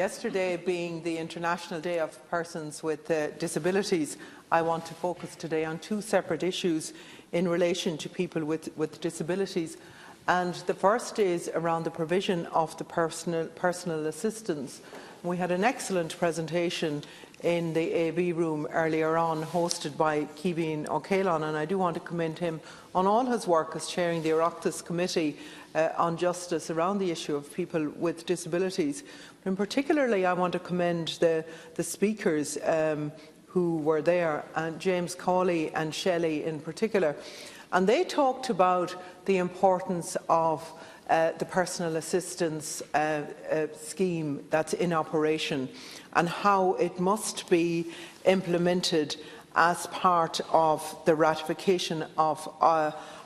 Yesterday being the International Day of Persons with Disabilities, I want to focus today on two separate issues in relation to people with disabilities. And the first is around the provision of the personal assistance. We had an excellent presentation in the AB room earlier on, hosted by Kevin O'Callaghan, and I do want to commend him on all his work as chairing the Oireachtas Committee on Justice around the issue of people with disabilities. And particularly, I want to commend the speakers who were there, and James Cawley and Shelley in particular. And they talked about the importance of the personal assistance scheme that's in operation and how it must be implemented as part of the ratification of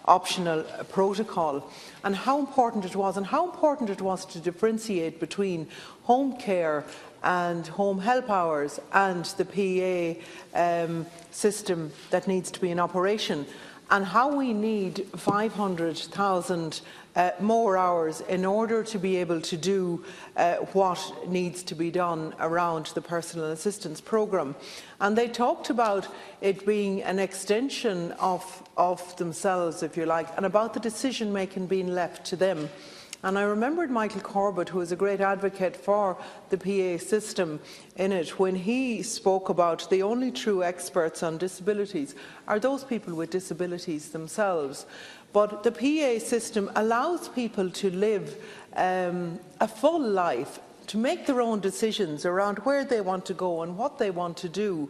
optional protocol, and how important it was to differentiate between home care and home help hours and the PA system that needs to be in operation, and how we need 500,000 more hours in order to be able to do what needs to be done around the personal assistance programme. And they talked about it being an extension of themselves, if you like, and about the decision making being left to them. And I remembered Michael Corbett, who is a great advocate for the PA system in it, when he spoke about the only true experts on disabilities are those people with disabilities themselves. But the PA system allows people to live a full life, to make their own decisions around where they want to go and what they want to do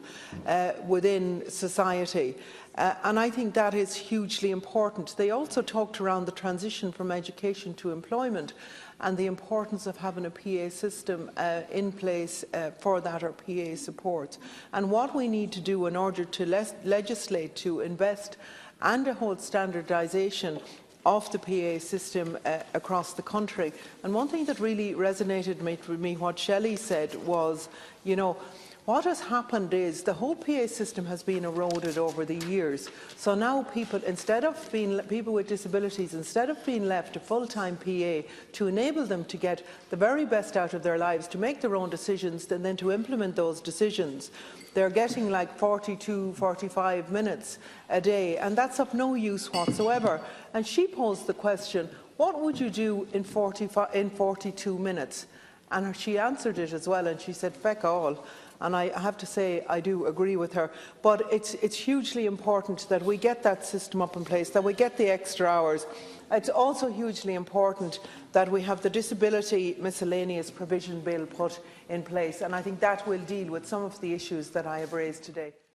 within society. And I think that is hugely important. They also talked around the transition from education to employment and the importance of having a PA system in place for that, or PA support, and what we need to do in order to legislate to invest and a whole standardisation of the PA system across the country. And one thing that really resonated with me, what Shelley said, was, you know, what has happened is the whole PA system has been eroded over the years. So now people with disabilities, instead of being left a full-time PA to enable them to get the very best out of their lives, to make their own decisions and then to implement those decisions, they're getting like 42, 45 minutes a day, and that's of no use whatsoever. And she posed the question, what would you do in 42 minutes? And she answered it as well, and she said, feck all. And I have to say I do agree with her. But it's hugely important that we get that system up in place, that we get the extra hours. It's also hugely important that we have the Disability Miscellaneous Provision Bill put in place, and I think that will deal with some of the issues that I have raised today.